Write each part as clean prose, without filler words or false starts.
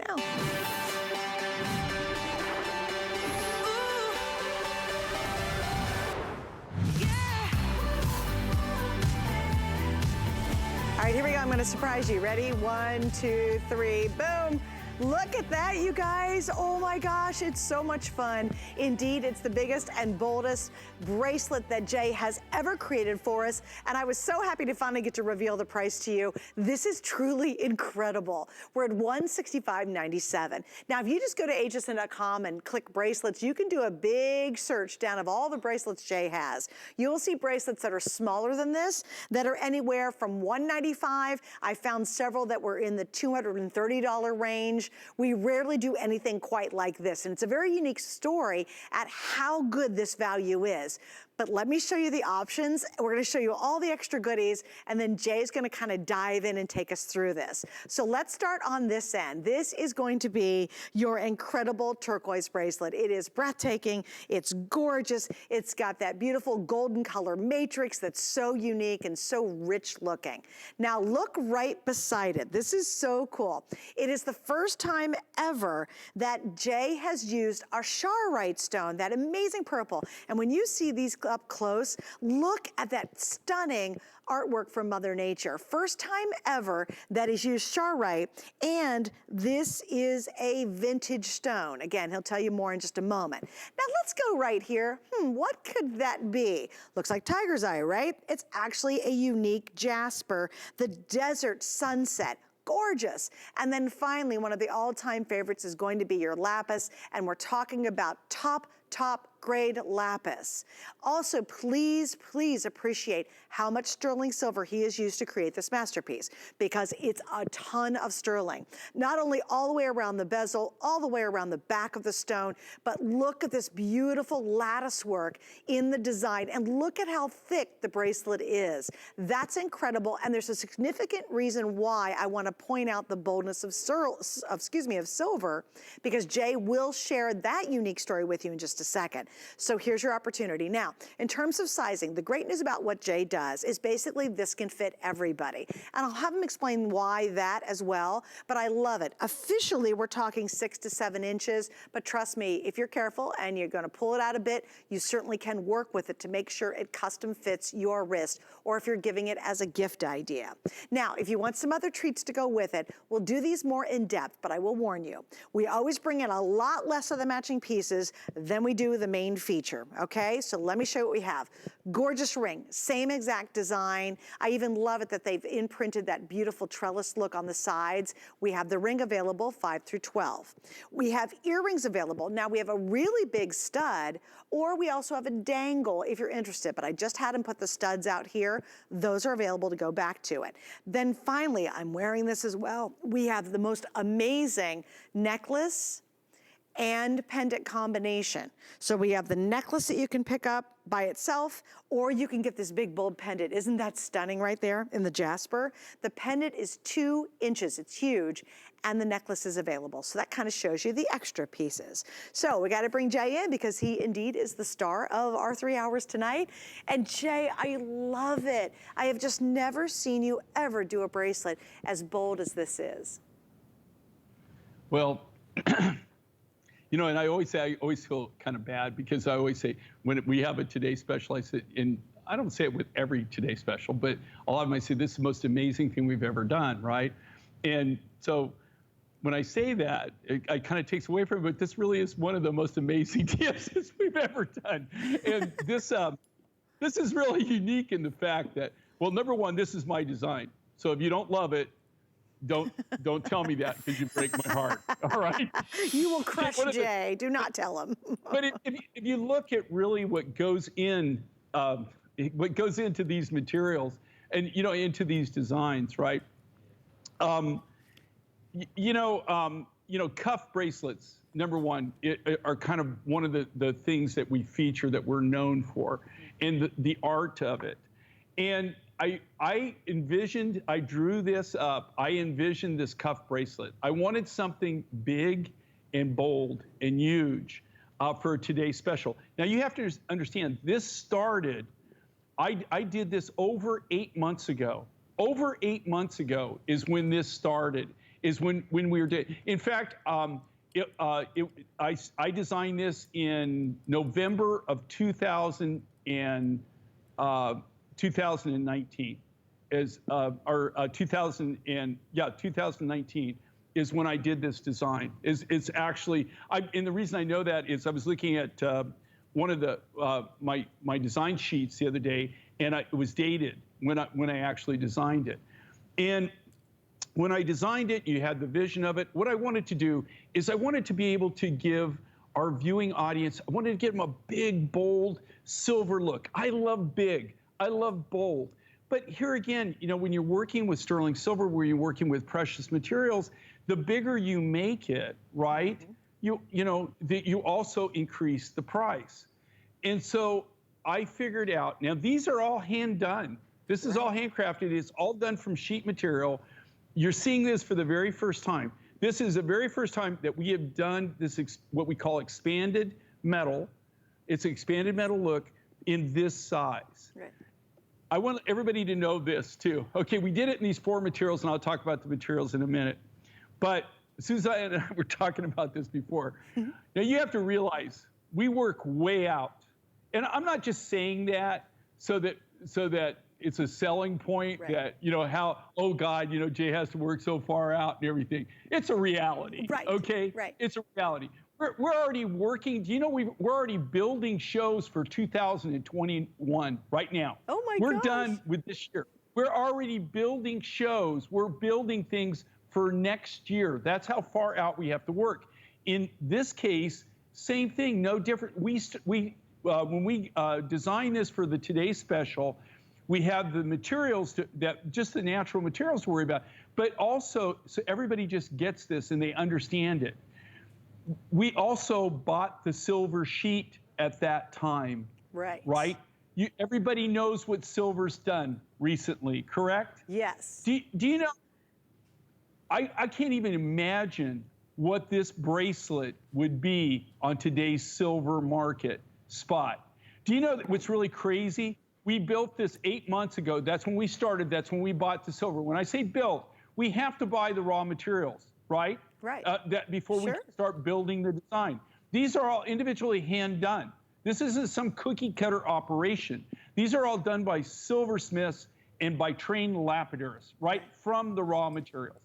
now. All right, here we go. I'm going to surprise you. Ready? 1, 2, 3, boom. Look at that, you guys. Oh my gosh, it's so much fun. Indeed, it's the biggest and boldest bracelet that Jay has ever created for us. And I was so happy to finally get to reveal the price to you. This is truly incredible. We're at $165.97. Now, if you just go to hsn.com and click bracelets, you can do a big search down of all the bracelets Jay has. You'll see bracelets that are smaller than this, that are anywhere from $195. I found several that were in the $230 range. We rarely do anything quite like this, and it's a very unique story at how good this value is. But let me show you the options. We're gonna show you all the extra goodies, and then Jay's gonna kind of dive in and take us through this. So let's start on this end. This is going to be your incredible turquoise bracelet. It is breathtaking, it's gorgeous, it's got that beautiful golden color matrix that's so unique and so rich looking. Now look right beside it. This is so cool. It is the first time ever that Jay has used our CHAROITE stone, that amazing purple. And when you see these up close, look at that stunning artwork from Mother Nature. First time ever that he's used CHAROITE, and this is a vintage stone. Again, he'll tell you more in just a moment. Now let's go right here. What could that be? Looks like tiger's eye, right? It's actually a unique jasper, the desert sunset. Gorgeous. And then finally, one of the all-time favorites is going to be your lapis, and we're talking about top grade lapis. Also, please, please appreciate how much sterling silver he has used to create this masterpiece, because it's a ton of sterling. Not only all the way around the bezel, all the way around the back of the stone, but look at this beautiful lattice work in the design, and look at how thick the bracelet is. That's incredible, and there's a significant reason why I want to point out the boldness of silver, because Jay will share that unique story with you in just a second. So here's your opportunity. Now, in terms of sizing, the great news about what Jay does is basically this can fit everybody. And I'll have him explain why that as well, but I love it. Officially, we're talking 6 to 7 inches, but trust me, if you're careful and you're gonna pull it out a bit, you certainly can work with it to make sure it custom fits your wrist, or if you're giving it as a gift idea. Now, if you want some other treats to go with it, we'll do these more in depth, but I will warn you, we always bring in a lot less of the matching pieces than we do the main feature, okay? So let me show you what we have. Gorgeous ring, same exact design. I even love it that they've imprinted that beautiful trellis look on the sides. We have the ring available, 5 through 12. We have earrings available. Now we have a really big stud, or we also have a dangle if you're interested, but I just had him put the studs out here. Those are available to go back to it. Then finally, I'm wearing this as well. We have the most amazing necklace and pendant combination. So we have the necklace that you can pick up by itself, or you can get this big bold pendant. Isn't that stunning right there in the jasper? The pendant is 2 inches, it's huge, and the necklace is available. So that kind of shows you the extra pieces. So we gotta bring Jay in, because he indeed is the star of our 3 hours tonight. And Jay, I love it. I have just never seen you ever do a bracelet as bold as this is. Well, you know, and I always feel kind of bad, because I always say, when we have a Today Special, I say, and I don't say it with every Today Special, but a lot of them I say, this is the most amazing thing we've ever done, right? And so when I say that, it kind of takes away from it, but this really is one of the most amazing TSs we've ever done. And this is really unique in the fact that, well, number one, this is my design. So if you don't love it, don't tell me that, because you break my heart. All right. You will crush Jay. Do not tell him. But if you look at really what goes into these materials, and into these designs, right? Cuff bracelets, number one, are kind of one of the things that we feature, that we're known for, and the art of it. And I drew this up. I envisioned this cuff bracelet. I wanted something big and bold and huge for today's special. Now you have to understand, this started, I did this over 8 months ago. Over 8 months ago is when this started. is when we were doing. In fact, I designed this in November of 2019, is 2019 is when I did this design. It's actually, and the reason I know that is I was looking at one of the my design sheets the other day, and it was dated when I actually designed it. And when I designed it, you had the vision of it. What I wanted to do is I wanted to be able to give our viewing audience, I wanted to give them a big, bold, silver look. I love big. I love bold. But here again, you know, when you're working with sterling silver, where you're working with precious materials, the bigger you make it, right? You know, you also increase the price. And so I figured out, now these are all hand done. This is all handcrafted. It's all done from sheet material. You're seeing this for the very first time. This is the very first time that we have done this, what we call expanded metal. It's an expanded metal look in this size. Right. I want everybody to know this too. Okay, we did it in these 4 materials, and I'll talk about the materials in a minute. But Suzanne and I were talking about this before. Now you have to realize we work way out. And I'm not just saying that so that it's a selling point that, you know, how, oh God, you know, Jay has to work so far out and everything. It's a reality, okay? It's a reality. We're already working, do you know, we're already building shows for 2021 right now. Oh my gosh. We're done with this year. We're already building shows. We're building things for next year. That's how far out we have to work. In this case, same thing, no different. When we design this for the Today Special, we have the materials that just the natural materials to worry about, but also so everybody just gets this and they understand it. We also bought the silver sheet at that time. Right? Everybody knows what silver's done recently, correct? Yes. Do you know, I can't even imagine what this bracelet would be on today's silver market spot. Do you know what's really crazy? We built this 8 months ago. That's when we started. That's when we bought the silver. When I say built, we have to buy the raw materials, right? That before we start building the design. These are all individually hand done. This isn't some cookie cutter operation. These are all done by silversmiths and by trained lapidaries, right from the raw materials.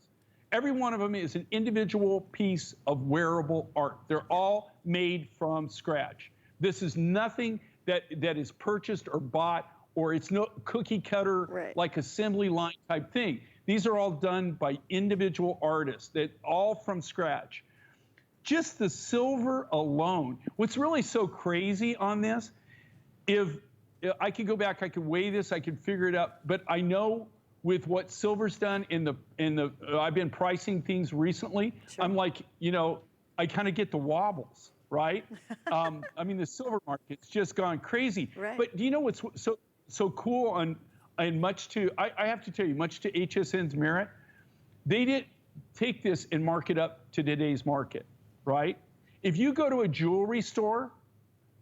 Every one of them is an individual piece of wearable art. They're all made from scratch. This is nothing that is purchased or bought, or it's no cookie cutter like assembly line type thing. These are all done by individual artists, that all from scratch. Just the silver alone. What's really so crazy on this, if I could go back, I could weigh this, I could figure it out, but I know with what silver's done I've been pricing things recently. I'm like, you know, I kind of get the wobbles. Right? I mean, the silver market's just gone crazy. But do you know what's so cool and much to, I have to tell you, much to HSN's merit, they didn't take this and mark it up to today's market, right? If you go to a jewelry store,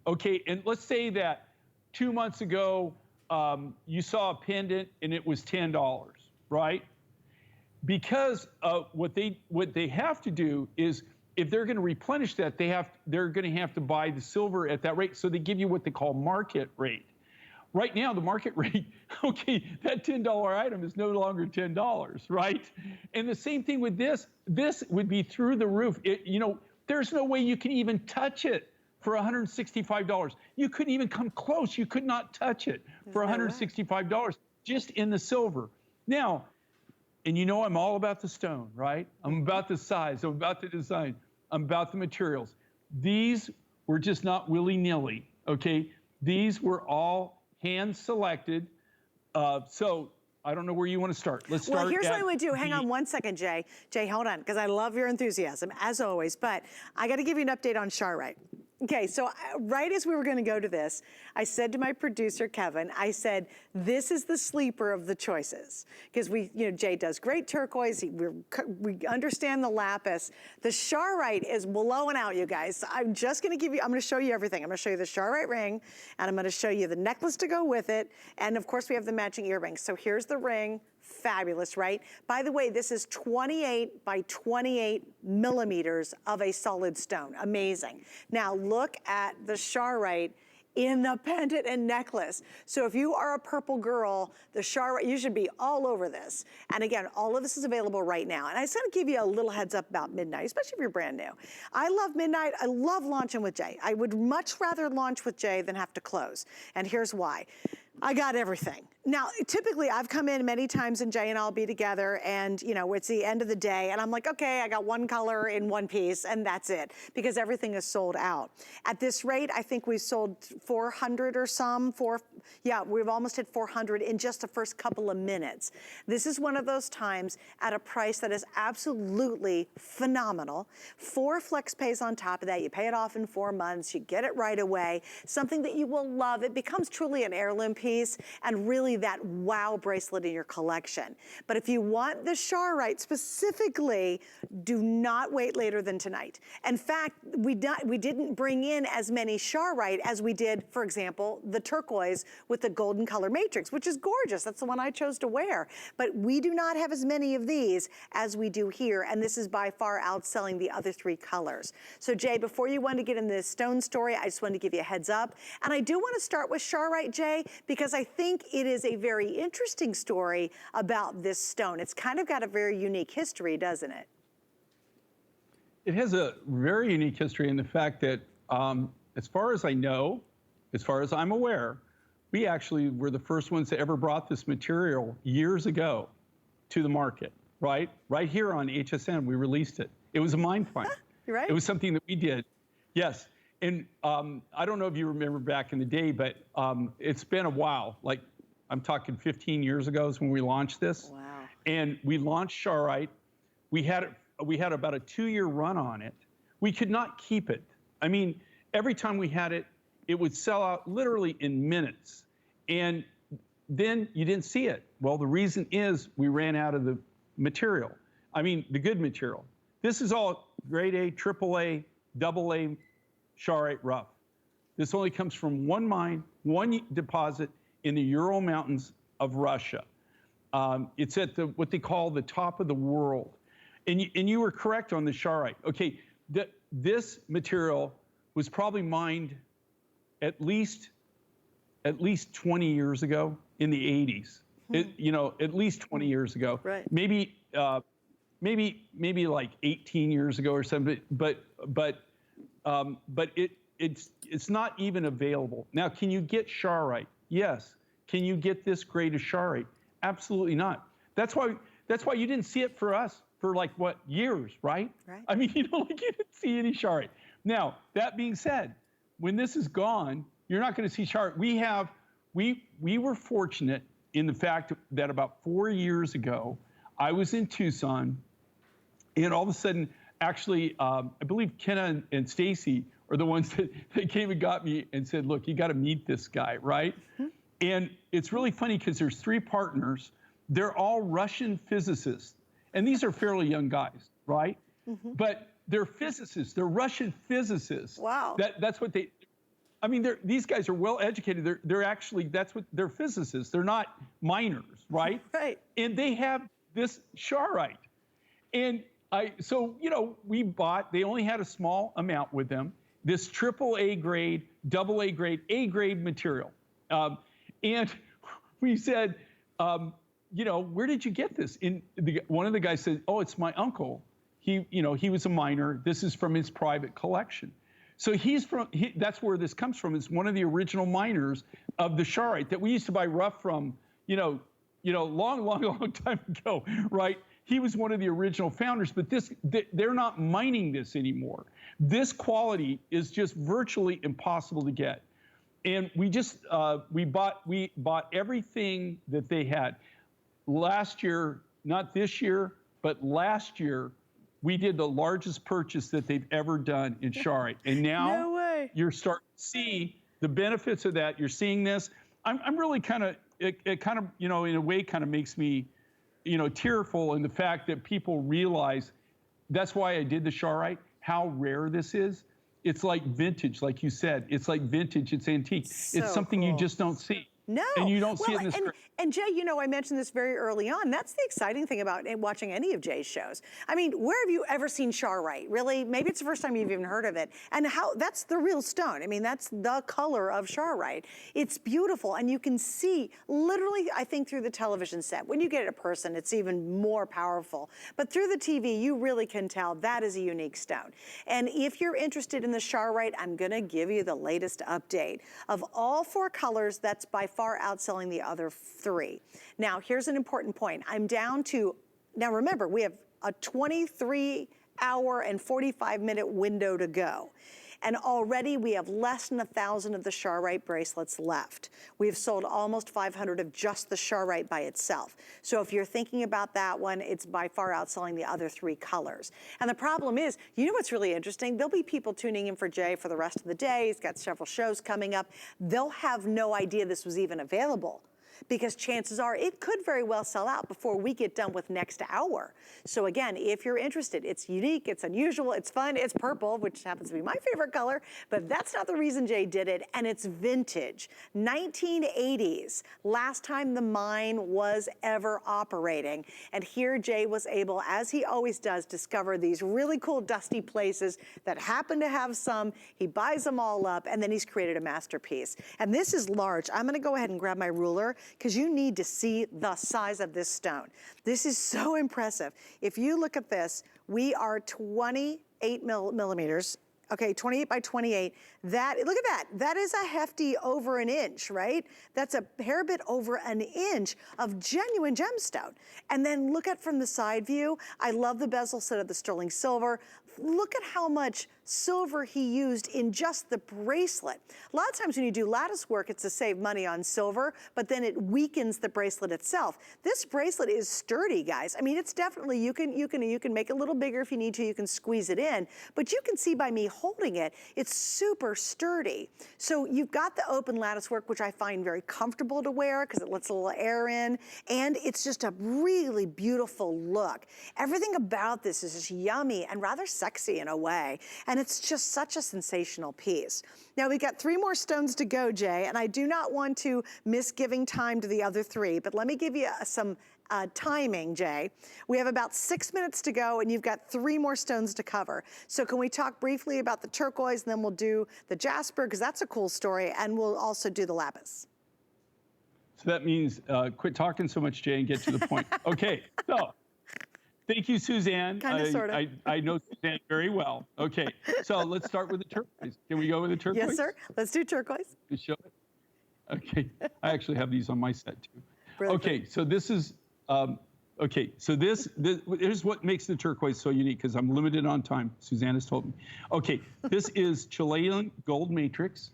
okay, and let's say that 2 months ago, you saw a pendant and it was $10, right? Because what they have to do is, if they're going to replenish that, they're going to have to buy the silver at that rate. So they give you what they call market rate. Right now, the market rate, okay, that $10 item is no longer $10, right? And the same thing with this. This would be through the roof. You know, there's no way you can even touch it for $165. You couldn't even come close. You could not touch it for $165 just in the silver. Now, and you know I'm all about the stone, right? I'm about the size, I'm about the design, I'm about the materials. These were just not willy-nilly, okay? These were all hand-selected. So I don't know where you want to start. Let's start. Well, here's what I would do. Hang on one second, Jay. Jay, hold on, because I love your enthusiasm, as always, but I got to give you an update on CHAROITE. Okay, so right as we were gonna go to this, I said to my producer, Kevin, I said, this is the sleeper of the choices. Because Jay does great turquoise, we understand the lapis. The CHAROITE is blowing out, you guys. I'm just gonna I'm gonna show you everything. I'm gonna show you the CHAROITE ring, and I'm gonna show you the necklace to go with it, and of course we have the matching earrings. So here's the ring, Fabulous, right? By the way, this is 28 by 28 millimeters of a solid stone. Amazing. Now look at the CHAROITE in the pendant and necklace. So if you are a purple girl, the CHAROITE, you should be all over this. And again, all of this is available right now. And I just want to give you a little heads up about midnight, especially if you're brand new. I love midnight. I love launching with Jay. I would much rather launch with Jay than have to close. And here's why. I got everything. Now, typically I've come in many times and Jay and I'll be together and, you know, it's the end of the day and I'm like, okay, I got one color in one piece and that's it because everything is sold out. At this rate, I think we've sold 400 or some, yeah, we've almost hit 400 in just the first couple of minutes. This is one of those times at a price that is absolutely phenomenal. 4 flex pays on top of that. You pay it off in 4 months. You get it right away. Something that you will love. It becomes truly an heirloom piece and really that wow bracelet in your collection. But if you want the CHAROITE specifically, do not wait later than tonight. In fact, we didn't bring in as many CHAROITE as we did, for example, the turquoise with the golden color matrix, which is gorgeous. That's the one I chose to wear. But we do not have as many of these as we do here, and this is by far outselling the other 3 colors. So Jay, before you want to get in this stone story, I just wanted to give you a heads up. And I do want to start with CHAROITE, Jay, because I think it is a very interesting story about this stone. It's kind of got a very unique history, doesn't it? It has a very unique history in the fact that, as far as I know, as far as I'm aware, we actually were the first ones that ever brought this material years ago to the market, right? Right here on HSN, we released it. It was a mind find. You're right. It was something that we did. Yes. And I don't know if you remember back in the day, but it's been a while. Like, I'm talking 15 years ago is when we launched this. Wow. And we launched CHAROITE. We had about a 2-year run on it. We could not keep it. I mean, every time we had it, it would sell out literally in minutes. And then you didn't see it. Well, the reason is we ran out of the material. I mean, the good material. This is all grade A, AAA, AA CHAROITE rough. This only comes from one mine, one deposit in the Ural Mountains of Russia. It's at what they call the top of the world. And you were correct on the CHAROITE. Okay, this material was probably mined at least 20 years ago in the 80s. You know, at least 20 years ago. Right. Maybe like 18 years ago or something. But it's not even available. Now, can you get CHAROITE? Yes. Can you get this grade of CHAROITE? Absolutely not. That's why you didn't see it for us for like what, years, right? Right. I mean, you know, like you didn't see any CHAROITE. Now, that being said, when this is gone, you're not going to see CHAROITE. We were fortunate in the fact that about 4 years ago, I was in Tucson, and all of a sudden, actually, I believe Kenna and Stacy are the ones that came and got me and said, look, you got to meet this guy, right? And it's really funny because there's 3 partners. They're all Russian physicists. And these are fairly young guys, right? But they're physicists. They're Russian physicists. Wow. That's what they, I mean, these guys are well educated. They're actually, they're physicists. They're not miners, right? Right. And they have this CHAROITE. And so, you know, they only had a small amount with them, this AAA grade, AA grade, A grade material. And we said, you know, where did you get this? One of the guys said, oh, it's my uncle. He was a miner. This is from his private collection. So that's where this comes from. It's one of the original miners of the CHAROITE that we used to buy rough from, long time ago, right? He was one of the original founders, but they're not mining this anymore. This quality is just virtually impossible to get. And we bought everything that they had. Last year, not this year, but last year, we did the largest purchase that they've ever done in CHAROITE. And now No way. You're starting to see the benefits of that. You're seeing this. I'm really kind of, it kind of, in a way kind of makes me, tearful in the fact that people realize that's why I did the CHAROITE, how rare this is. It's like vintage, like you said. It's like vintage, it's antique. So it's something cool. You just don't see. No. And you don't see it in this. And Jay, you know, I mentioned this very early on. That's the exciting thing about watching any of Jay's shows. I mean, where have you ever seen CHAROITE? Really? Maybe it's the first time you've even heard of it. And how, that's the real stone. I mean, that's the color of CHAROITE. It's beautiful. And you can see literally, I think, through the television set. When you get it in person, it's even more powerful. But through the TV, you really can tell that is a unique stone. And if you're interested in the CHAROITE, I'm going to give you the latest update. Of all 4 colors, that's by far outselling the other 3. Now, here's an important point. I'm down to, now remember, we have a 23-hour and 45-minute window to go. And already we have less than 1,000 of the CHAROITE bracelets left. We've sold almost 500 of just the CHAROITE by itself. So if you're thinking about that one, it's by far outselling the other 3 colors. And the problem is, you know what's really interesting? There'll be people tuning in for Jay for the rest of the day. He's got several shows coming up. They'll have no idea this was even available, because chances are it could very well sell out before we get done with next hour. So again, if you're interested, it's unique, it's unusual, it's fun, it's purple, which happens to be my favorite color, but that's not the reason Jay did it, and it's vintage. 1980s, last time the mine was ever operating. And here Jay was able, as he always does, discover these really cool dusty places that happen to have some. He buys them all up, and then he's created a masterpiece. And this is large. I'm gonna go ahead and grab my ruler, because you need to see the size of this stone. This is so impressive. If you look at this, we are 28 millimeters. Okay, 28 by 28. That, look at that. That is a hefty over an inch, right? That's a hair bit over an inch of genuine gemstone. And then look at from the side view. I love the bezel set of the sterling silver. Look at how much silver he used in just the bracelet. A lot of times when you do lattice work, it's to save money on silver, but then it weakens the bracelet itself. This bracelet is sturdy, guys. I mean, it's definitely, you can make it a little bigger if you need to, you can squeeze it in, but you can see by me holding it, it's super sturdy. So you've got the open lattice work, which I find very comfortable to wear because it lets a little air in, and it's just a really beautiful look. Everything about this is just yummy and rather sexy in a way. And it's just such a sensational piece. Now we've got 3 more stones to go, Jay, and I do not want to miss giving time to the other 3, but let me give you some timing, Jay. We have about 6 minutes to go, and you've got 3 more stones to cover. So can we talk briefly about the turquoise, and then we'll do the jasper, because that's a cool story, and we'll also do the lapis. So that means quit talking so much, Jay, and get to the point. Okay, so thank you, Suzanne. Kind of, sort of. I know Suzanne very well. Okay, so let's start with the turquoise. Can we go with the turquoise? Yes, sir. Let's do turquoise. You show it? Okay, I actually have these on my set too. Really okay, good. so this is, okay, so this here's what makes the turquoise so unique, because I'm limited on time, Suzanne has told me. Okay, this is Chilean gold matrix.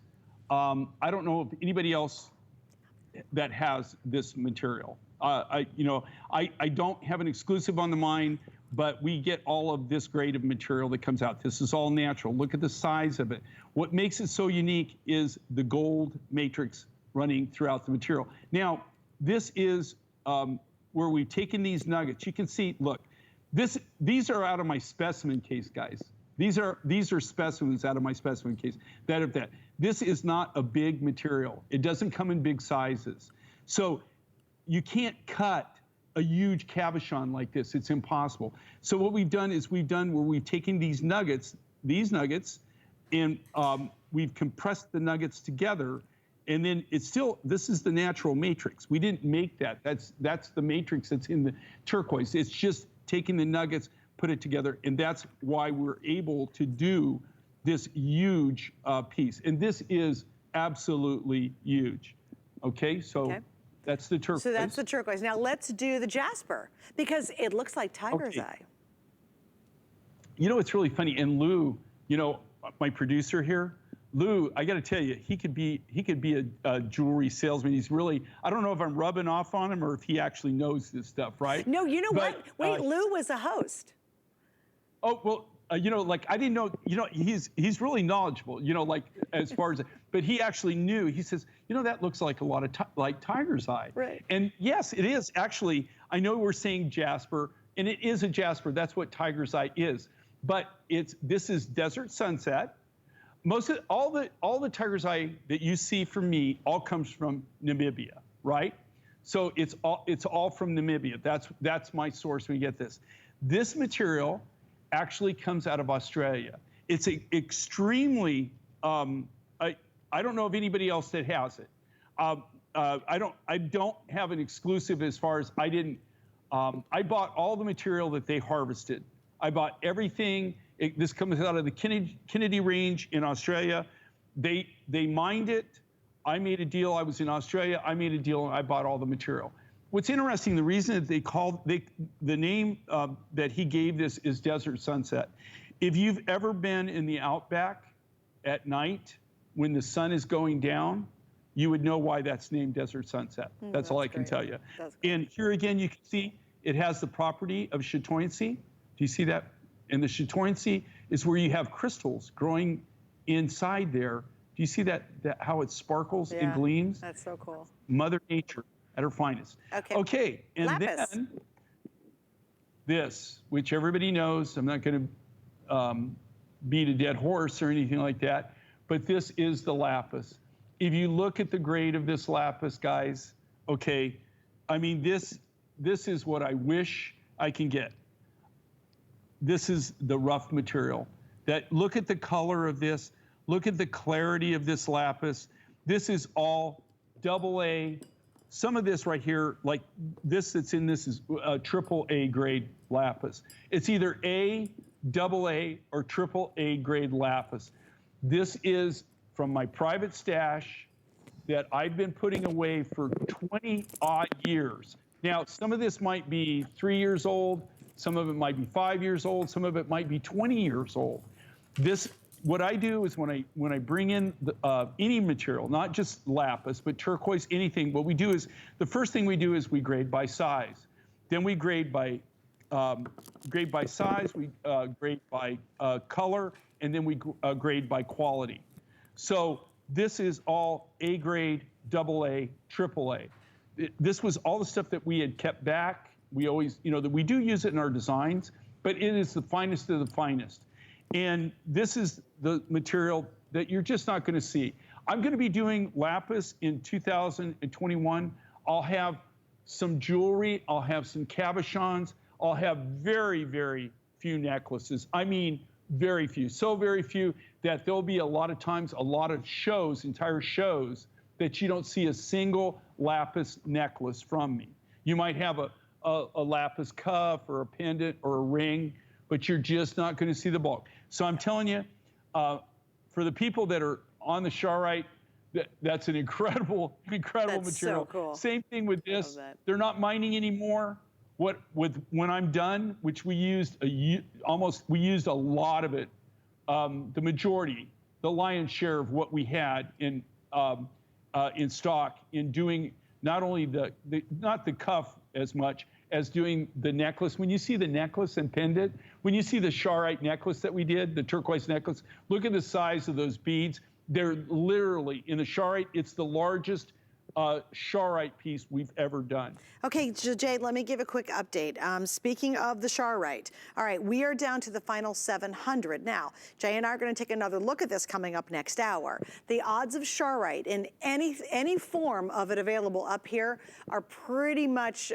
I don't know if anybody else that has this material. I don't have an exclusive on the mine, but we get all of this grade of material that comes out. This is all natural. Look at the size of it. What makes it so unique is the gold matrix running throughout the material. Now, this is where we've taken these nuggets. You can see, look, these are out of my specimen case, guys. These are specimens out of my specimen case. This is not a big material. It doesn't come in big sizes. So you can't cut a huge cabochon like this. It's impossible. So what we've done is we've taken these nuggets, and we've compressed the nuggets together, and then this is the natural matrix. We didn't make that. That's the matrix that's in the turquoise. It's just taking the nuggets, put it together, and that's why we're able to do this huge piece. And this is absolutely huge. Okay, so. Okay. That's the turquoise. So that's the turquoise. Now let's do the jasper, because it looks like tiger's eye. You know, it's really funny. And Lou, you know, my producer here, Lou, I got to tell you, he could be a jewelry salesman. He's really, I don't know if I'm rubbing off on him or if he actually knows this stuff, right? No, you know what? Wait, Lou was a host. Oh, well, you know, like, I didn't know, you know, he's really knowledgeable, you know, like, as far as, but he actually knew. He says, you know, that looks like a lot of like tiger's eye. Right. And yes, it is. Actually, I know we're saying jasper, and it is a jasper. That's what tiger's eye is. But this is desert sunset. All the tiger's eye that you see from me all comes from Namibia, right? So it's all from Namibia. That's my source when we get this. This material actually comes out of Australia. It's extremely, I don't know of anybody else that has it. I don't have an exclusive as far as I bought all the material that they harvested. I bought everything. This comes out of the Kennedy Range in Australia. They mined it. I made a deal. I was in Australia. I made a deal and I bought all the material. What's interesting, the reason that the name that he gave this is Desert Sunset. If you've ever been in the outback at night when the sun is going down, you would know why that's named Desert Sunset. That's all I can tell you. And here again, you can see it has the property of chatoyancy. Do you see that? And the chatoyancy is where you have crystals growing inside there. Do you see that how it sparkles and gleams? That's so cool. Mother Nature at her finest. Okay, and Lapis. then this, which everybody knows, I'm not going to beat a dead horse or anything like that, but this is the lapis. If you look at the grade of this lapis, guys, okay, I mean, this is what I wish I can get. This is the rough material. Look at the color of this. Look at the clarity of this lapis. This is all AA. Some of this right here, like this that's in this is AAA grade lapis. It's either A, AA, or AAA grade lapis. This is from my private stash that I've been putting away for 20 odd years. Now, some of this might be 3 years old, some of it might be 5 years old, some of it might be 20 years old. What I do is when I bring in any material, not just lapis, but turquoise, anything, what we do is, the first thing we do is we grade by size. Then we grade by size, we grade by color, and then we grade by quality. So this is all A grade, AA, AAA. This was all the stuff that we had kept back. We always, that we do use it in our designs, but it is the finest of the finest. And this is the material that you're just not going to see. I'm going to be doing lapis in 2021. I'll have some jewelry. I'll have some cabochons. I'll have very, very few necklaces. I mean, very few. So very few that there'll be a lot of times, a lot of shows, entire shows, that you don't see a single lapis necklace from me. You might have a lapis cuff or a pendant or a ring, but you're just not going to see the bulk. So I'm telling you, for the people that are on the CHAROITE, that's an incredible material. So cool. Same thing with this. They're not mining anymore. When I'm done, which we used we used a lot of it, the majority, the lion's share of what we had in stock in doing not only not the cuff as much as doing the necklace. When you see the necklace and pendant, when you see the CHAROITE necklace that we did, the turquoise necklace, look at the size of those beads. They're literally, in the CHAROITE, it's the largest CHAROITE piece we've ever done. Okay, Jade, let me give a quick update. Speaking of the CHAROITE, all right, we are down to the final 700. Now, Jay and I are going to take another look at this coming up next hour. The odds of CHAROITE in any form of it available up here are pretty much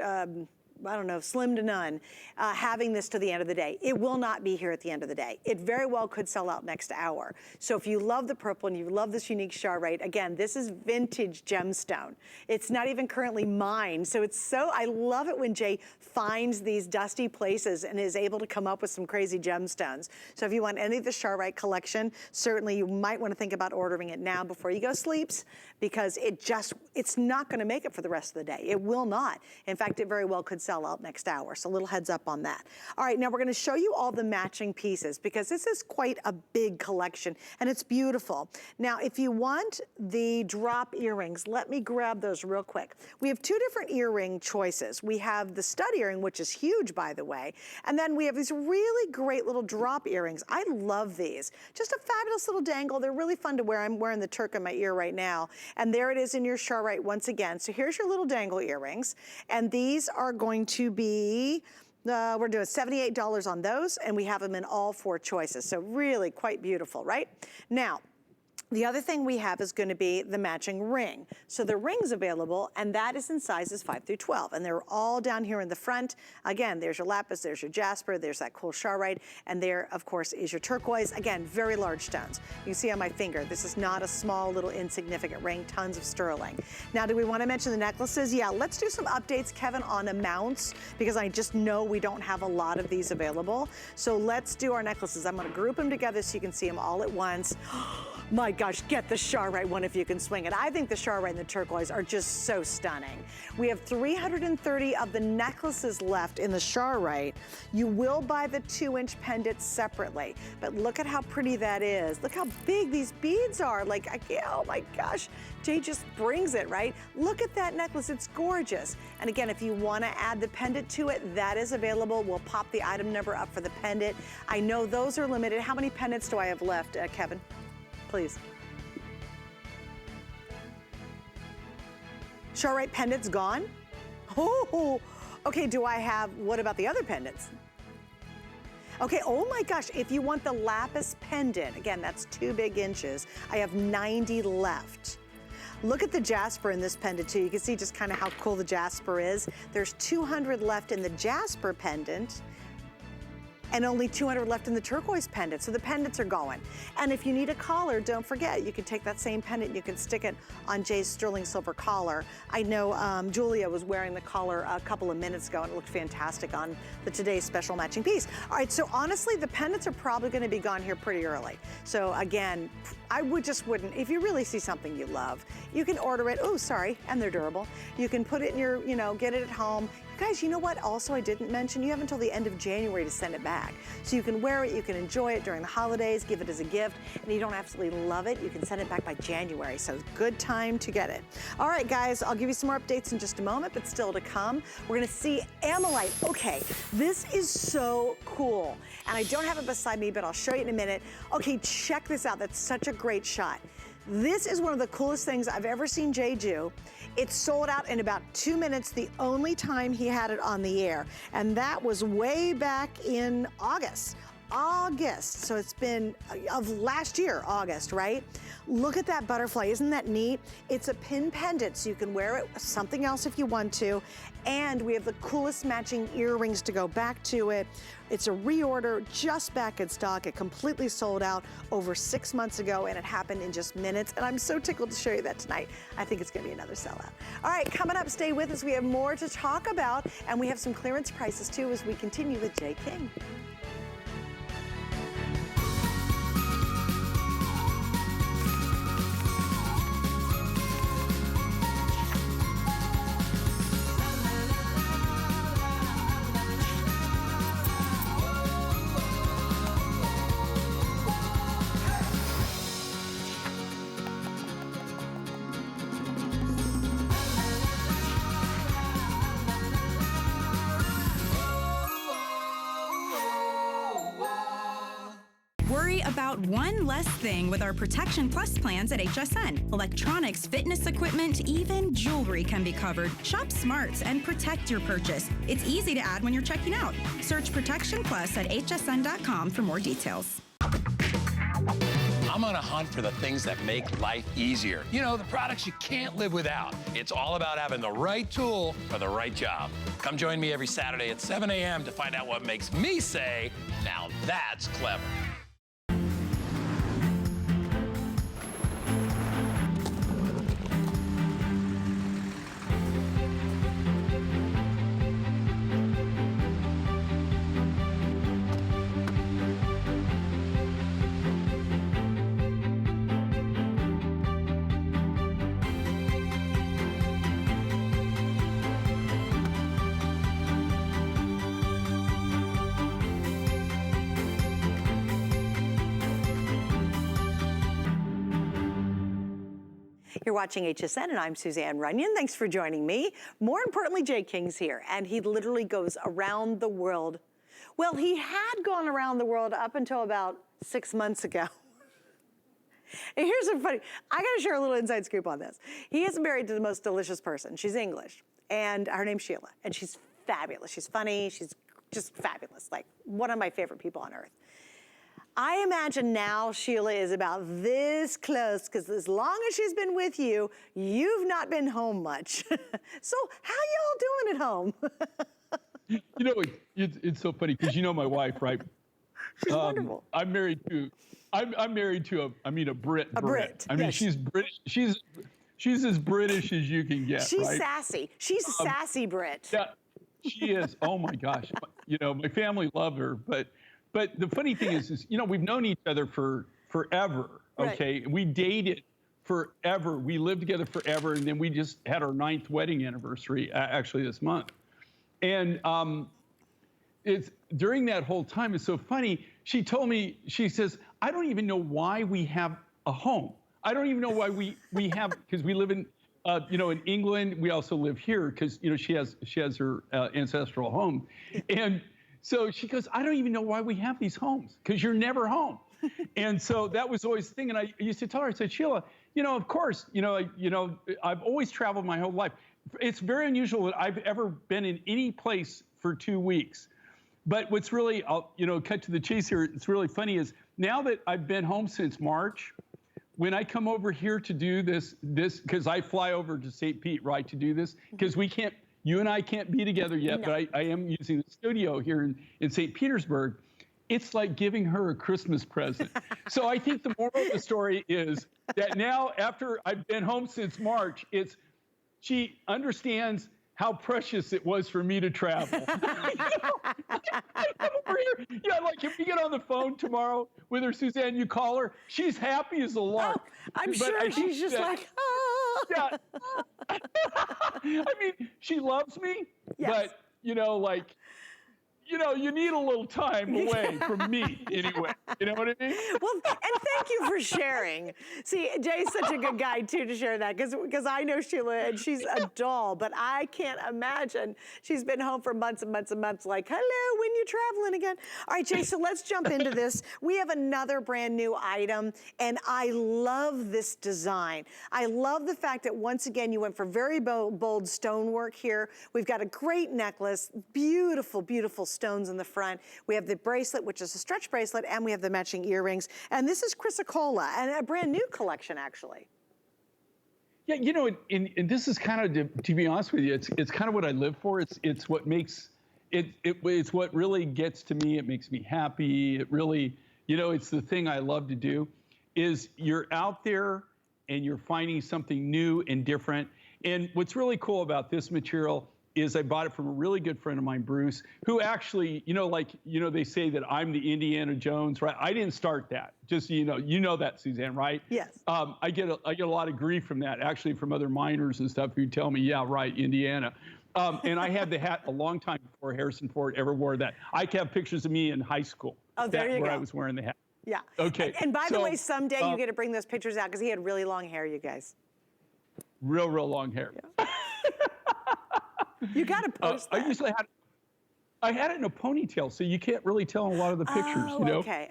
I don't know, slim to none, having this to the end of the day. It will not be here at the end of the day. It very well could sell out next hour. So if you love the purple and you love this unique CHAROITE, again, this is vintage gemstone. It's not even currently mined. So I love it when Jay finds these dusty places and is able to come up with some crazy gemstones. So if you want any of the CHAROITE collection, certainly you might want to think about ordering it now before you go sleeps, because it's not going to make it for the rest of the day. It will not. In fact, it very well could sell out next hour. So a little heads up on that. All right, now we're going to show you all the matching pieces because this is quite a big collection and it's beautiful. Now, if you want the drop earrings, let me grab those real quick. We have two different earring choices. We have the stud earring, which is huge, by the way, and then we have these really great little drop earrings. I love these. Just a fabulous little dangle. They're really fun to wear. I'm wearing the Turk in my ear right now, and there it is in your CHAROITE once again. So here's your little dangle earrings, and these are going to be, we're doing $78 on those, and we have them in all four choices. So really quite beautiful, right? Now, The other thing we have is going to be the matching ring. So the ring's available, and that is in sizes 5 through 12, and they're all down here in the front. Again, there's your lapis, there's your jasper, there's that cool CHAROITE, and there, of course, is your turquoise. Again, very large stones. You can see on my finger, this is not a small, little, insignificant ring, tons of sterling. Now, do we want to mention the necklaces? Yeah, let's do some updates, Kevin, on amounts, because I just know we don't have a lot of these available. So let's do our necklaces. I'm going to group them together so you can see them all at once. My gosh, get the CHAROITE one if you can swing it. I think the CHAROITE and the turquoise are just so stunning. We have 330 of the necklaces left in the CHAROITE. You will buy the 2-inch pendant separately, but look at how pretty that is. Look how big these beads are. Like, oh my gosh, Jay just brings it, right? Look at that necklace, it's gorgeous. And again, if you wanna add the pendant to it, that is available. We'll pop the item number up for the pendant. I know those are limited. How many pendants do I have left, Kevin? Please. CHAROITE pendants gone? Oh, okay, do I have, what about the other pendants? Okay, oh my gosh, if you want the lapis pendant, again, that's 2 big inches, I have 90 left. Look at the jasper in this pendant too. You can see just kind of how cool the jasper is. There's 200 left in the jasper pendant, and only 200 left in the turquoise pendant, so the pendants are going. And if you need a collar, don't forget, you can take that same pendant, you can stick it on Jay's sterling silver collar. I know Julia was wearing the collar a couple of minutes ago, and it looked fantastic on the today's special matching piece. All right, so honestly, the pendants are probably gonna be gone here pretty early. So again, I wouldn't, if you really see something you love, you can order it, oh, sorry, and they're durable. You can put it in your, get it at home. Guys, you know what also I didn't mention? You have until the end of January to send it back. So you can wear it, you can enjoy it during the holidays, give it as a gift, and you don't absolutely love it, you can send it back by January. So good time to get it. All right, guys, I'll give you some more updates in just a moment, but still to come. We're gonna see Amylite. Okay, this is so cool. And I don't have it beside me, but I'll show you in a minute. Okay, check this out. That's such a great shot. This is one of the coolest things I've ever seen Jay do. It sold out in about 2 minutes, the only time he had it on the air. And that was way back in August. So it's been of last year, August, right? Look at that butterfly, isn't that neat? It's a pin pendant, so you can wear it with something else if you want to. And we have the coolest matching earrings to go back to it. It's a reorder, just back in stock. It completely sold out over 6 months ago, and it happened in just minutes. And I'm so tickled to show you that tonight. I think it's gonna be another sellout. All right, coming up, stay with us. We have more to talk about, and we have some clearance prices too as we continue with Jay King. About one less thing with our Protection Plus plans at HSN. Electronics, fitness equipment, even jewelry can be covered. Shop smart and protect your purchase. It's easy to add when you're checking out. Search Protection Plus at hsn.com for more details. I'm on a hunt for the things that make life easier. You know, the products you can't live without. It's all about having the right tool for the right job. Come join me every Saturday at 7 a.m. to find out what makes me say, now that's clever. You're watching HSN, and I'm Suzanne Runyon. Thanks for joining me. More importantly, Jay King's here, and he literally goes around the world. Well, he had gone around the world up until about 6 months ago. And here's a funny, I gotta share a little inside scoop on this. He is married to the most delicious person. She's English, and her name's Sheila, and she's fabulous. She's funny, she's just fabulous, like one of my favorite people on earth. I imagine now Sheila is about this close, because as long as she's been with you, you've not been home much. So how y'all doing at home? You know, it's so funny because you know my wife, right? She's wonderful. I'm married to a Brit. A Brit, I mean, yes. she's British. She's as British as you can get. She's right? sassy. She's a sassy Brit. Yeah, she is. Oh my gosh. You know, my family love her, but the funny thing is, you know, we've known each other for forever. Okay, Right. we dated forever. We lived together forever, and then we just had our 9th wedding anniversary actually this month. And it's during that whole time, it's so funny. She told me, she says, I don't even know why we have a home. I don't even know why we have, because we live in, you know, in England. We also live here because, you know, she has her ancestral home. And so she goes, I don't even know why we have these homes, because you're never home. And so that was always the thing. And I used to tell her, I said, Sheila, you know, of course, you know, I've always traveled my whole life. It's very unusual that I've ever been in any place for 2 weeks. But what's really, I'll, you know, cut to the chase here, it's really funny is now that I've been home since March, when I come over here to do this, because I fly over to St. Pete, right, to do this, because we can't, you and I can't be together yet, No. but I am using the studio here in St. Petersburg. It's like giving her a Christmas present. So I think the moral of the story is that now, after I've been home since March, she understands how precious it was for me to travel. Over here, yeah, like if you get on the phone tomorrow with her, Suzanne, you call her, she's happy as a lark. Oh, I'm But sure I think she's just that- like, oh. Yeah. I mean, she loves me, Yes. but, you know, like, you know, you need a little time away from me anyway. You know what I mean? Well, and thank you for sharing. See, Jay's such a good guy, too, to share that, because I know Sheila, and she's a doll, but I can't imagine she's been home for months and months and months, like, hello, when you're traveling again. All right, Jay, so let's jump into this. We have another brand new item, and I love this design. I love the fact that, once again, you went for very bold stonework here. We've got a great necklace, beautiful, beautiful stones in the front. We have the bracelet, which is a stretch bracelet, and we have the matching earrings. And this is Chrysocolla, and a brand new collection, actually. Yeah, you know, and this is kind of, to be honest with you, it's kind of what I live for. It's what makes it's what really gets to me. It makes me happy. It really, you know, it's the thing I love to do. Is you're out there and you're finding something new and different. And what's really cool about this material is I bought it from a really good friend of mine, Bruce, who actually, you know, like, you know, they say that I'm the Indiana Jones, right? I didn't start that. Just so you know that, Suzanne, right? Yes. I get a lot of grief from that, actually, from other miners and stuff who tell me, yeah, right, Indiana. And I had the hat a long time before Harrison Ford ever wore that. I have pictures of me in high school. Oh, there you where go. I was wearing the hat. Yeah. Okay. And by the so, way, someday you get to bring those pictures out, because he had really long hair, you guys. Real long hair. Yeah. You got to post that. I usually had it in a ponytail, so you can't really tell in a lot of the pictures, you know? Okay.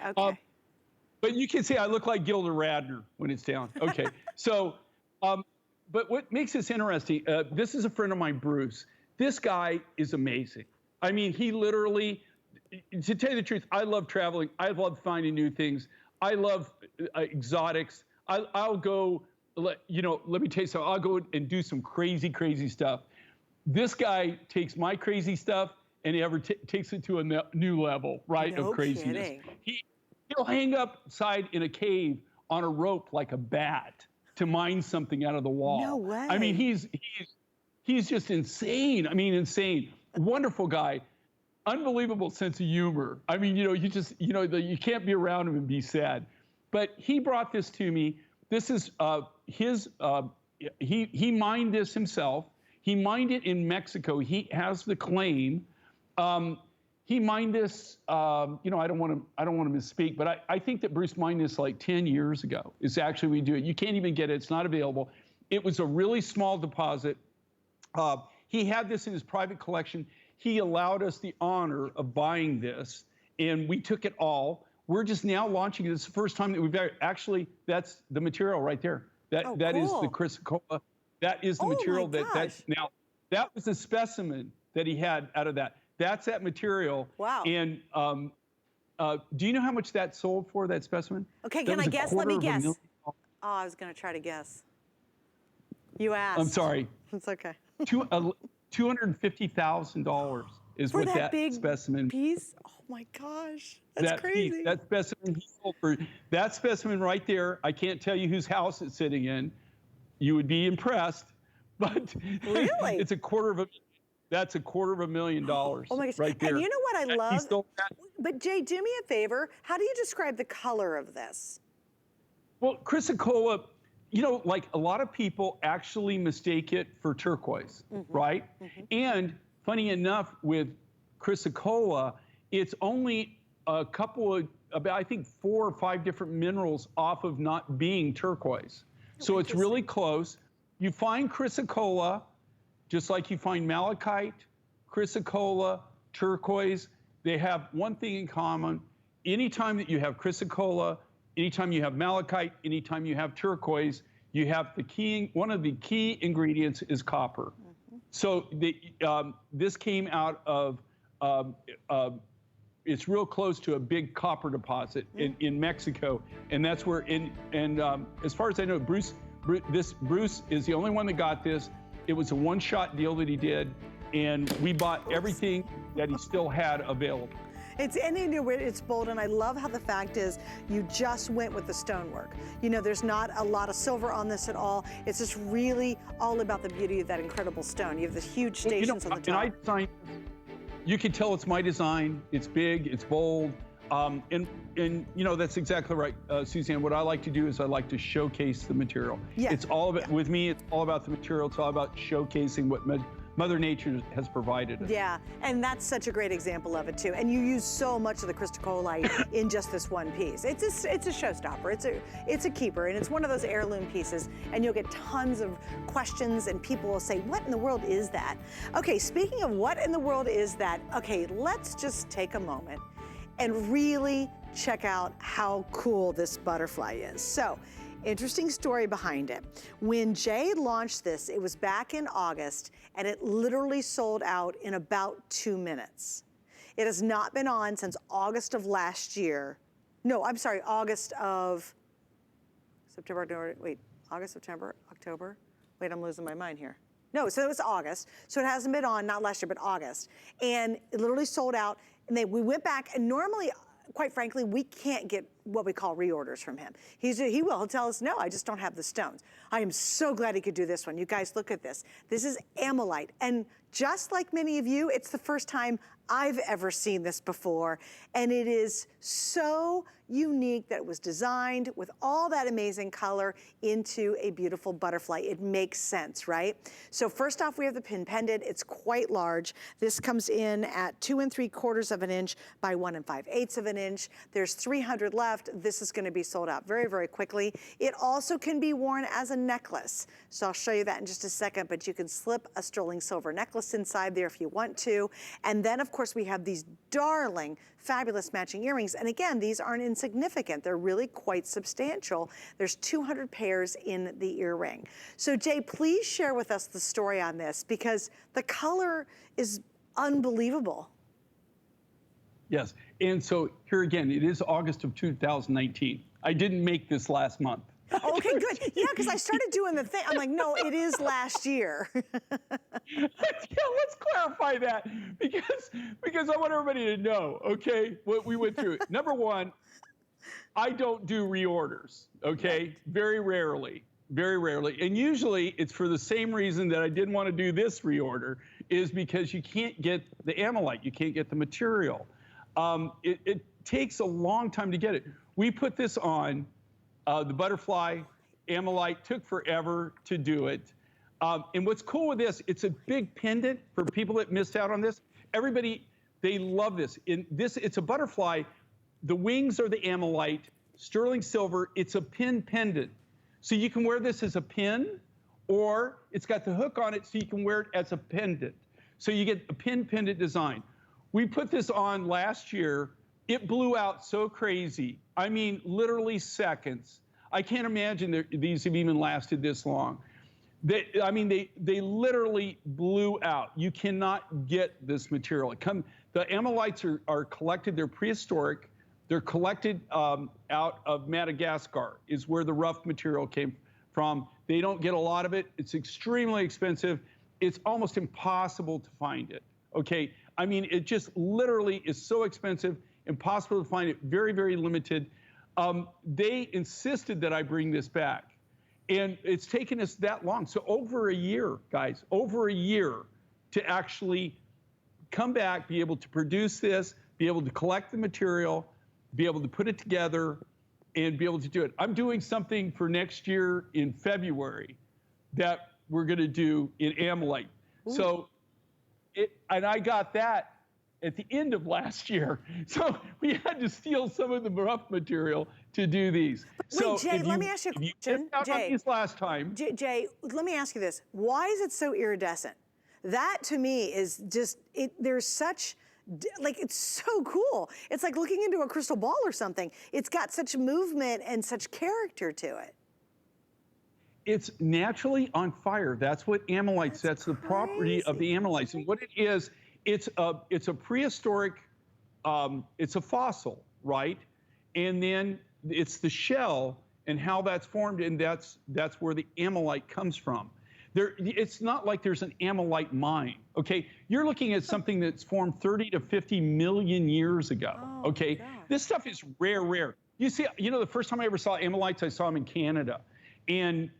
But you can see I look like Gilda Radner when it's down. Okay, so, but what makes this interesting, this is a friend of mine, Bruce. This guy is amazing. I mean, he literally, to tell you the truth, I love traveling. I love finding new things. I love exotics. I'll go, you know, let me tell you something. I'll go and do some crazy stuff. This guy takes my crazy stuff and he takes it to a new level, right, No of craziness. kidding. He'll hang upside in a cave on a rope like a bat to mine something out of the wall. No way. I mean, he's just insane. I mean, insane. Wonderful guy. Unbelievable sense of humor. I mean, you know, you can't be around him and be sad. But he brought this to me. This is he mined this himself. He mined it in Mexico. He has the claim. He mined this, you know, I don't want to misspeak, but I think that Bruce mined this like 10 years ago. It's actually, we do it. You can't even get it. It's not available. It was a really small deposit. He had this in his private collection. He allowed us the honor of buying this, and we took it all. We're just now launching it. It's the first time that we've actually, that's the material right there. That is the Chrysocolla. That is the material that's now, that was a specimen that he had out of that. That's that material. Wow. And Do you know how much that sold for, that specimen? Okay, That can I was a guess? Let me $250,000. guess. Oh, I was going to try to guess. You asked. I'm sorry. It's okay. $250,000 is For what that that big specimen. piece? Oh my gosh, that's crazy. That specimen he sold for, that specimen right there, I can't tell you whose house it's sitting in. You would be impressed, but Really? it's that's $250,000. Oh my gosh. Right there. And you know what I He love? stole that. But Jay, do me a favor. How do you describe the color of this? Well, chrysocolla, you know, like a lot of people actually mistake it for turquoise, right? And funny enough, with chrysocolla, it's only a couple of, about, I think 4 or 5 different minerals off of not being turquoise. So it's really close. You find chrysocolla, just like you find malachite, chrysocolla, turquoise. They have one thing in common. Anytime that you have chrysocolla, anytime you have malachite, anytime you have turquoise, you have the key, one of the key ingredients is copper. So this came out of, it's real close to a big copper deposit in Mexico. And that's where, as far as I know, Bruce is the only one that got this. It was a one-shot deal that he did, and we bought everything that he still had available. It's bold, and I love how the fact is you just went with the stonework. You know, there's not a lot of silver on this at all. It's just really all about the beauty of that incredible stone. You have this huge stations on the top. And I designed, you can tell it's my design. It's big, it's bold, and you know, that's exactly right, Suzanne. What I like to do is I like to showcase the material. Yeah. It's all about, with me, it's all about the material. It's all about showcasing what Mother Nature has provided us. Yeah, and that's such a great example of it too. And you use so much of the chrysocollite in just this one piece. It's a showstopper. It's a keeper, and it's one of those heirloom pieces. And you'll get tons of questions, and people will say, "What in the world is that?" Okay, speaking of what in the world is that? Okay, let's just take a moment and really check out how cool this butterfly is. So, interesting story behind it. When Jay launched this, it was back in August, and it literally sold out in about 2 minutes. It has not been on since August of last year. No, I'm sorry, August of September, wait, August, September, October? Wait, I'm losing my mind here. No, so it was August. So it hasn't been on, not last year, but August. And it literally sold out, and we went back, and normally, quite frankly, we can't get what we call reorders from him. He'll tell us, no, I just don't have the stones. I am so glad he could do this one. You guys, look at this. This is amylite. And just like many of you, it's the first time I've ever seen this before. And it is so unique that it was designed with all that amazing color into a beautiful butterfly. It makes sense, right? So first off, we have the pin pendant. It's quite large. This comes in at 2 3/4 of an inch by 1 5/8 of an inch. There's 300 left. This is going to be sold out very, very quickly. It also can be worn as a necklace. So I'll show you that in just a second, but you can slip a sterling silver necklace inside there if you want to. And then, of course, we have these darling, fabulous matching earrings. And again, these aren't insignificant. They're really quite substantial. There's 200 pairs in the earring. So Jay, please share with us the story on this, because the color is unbelievable. Yes, and so here again, it is August of 2019. I didn't make this last month. Okay, good. Yeah, because I started doing the thing. I'm like, no, it is last year. Yeah, let's clarify that, because I want everybody to know, okay, what we went through. Number one, I don't do reorders, okay? Very rarely. And usually it's for the same reason that I didn't want to do this reorder, is because you can't get the amylite, you can't get the material. It takes a long time to get it. We put this on, the butterfly amylite took forever to do it. And what's cool with this, it's a big pendant for people that missed out on this. Everybody, they love this. It's a butterfly. The wings are the amylite, sterling silver. It's a pin pendant. So you can wear this as a pin, or it's got the hook on it so you can wear it as a pendant. So you get a pin pendant design. We put this on last year. It blew out so crazy. I mean, literally seconds. I can't imagine these have even lasted this long. They literally blew out. You cannot get this material. The amylites are collected. They're prehistoric. They're collected out of Madagascar, is where the rough material came from. They don't get a lot of it. It's extremely expensive. It's almost impossible to find it, okay? I mean, it just literally is so expensive, impossible to find it, very, very limited. They insisted that I bring this back. And it's taken us that long. So over a year, guys, over a year to actually come back, be able to produce this, be able to collect the material, be able to put it together, and be able to do it. I'm doing something for next year in February that we're going to do in Ammonite. So, and I got that at the end of last year. So we had to steal some of the rough material to do these. Wait, Jay, let me ask you a question. Jay, these last time. Jay, let me ask you this. Why is it so iridescent? That to me is just, there's such, like, it's so cool. It's like looking into a crystal ball or something. It's got such movement and such character to it. It's naturally on fire. That's what ammonite sets, the property of the ammonites. And what it is, it's a prehistoric, it's a fossil, right? And then it's the shell and how that's formed, and that's where the ammonite comes from. It's not like there's an ammonite mine, okay? You're looking at something that's formed 30 to 50 million years ago, okay? This stuff is rare. You see, you know, the first time I ever saw ammonites, I saw them in Canada. And,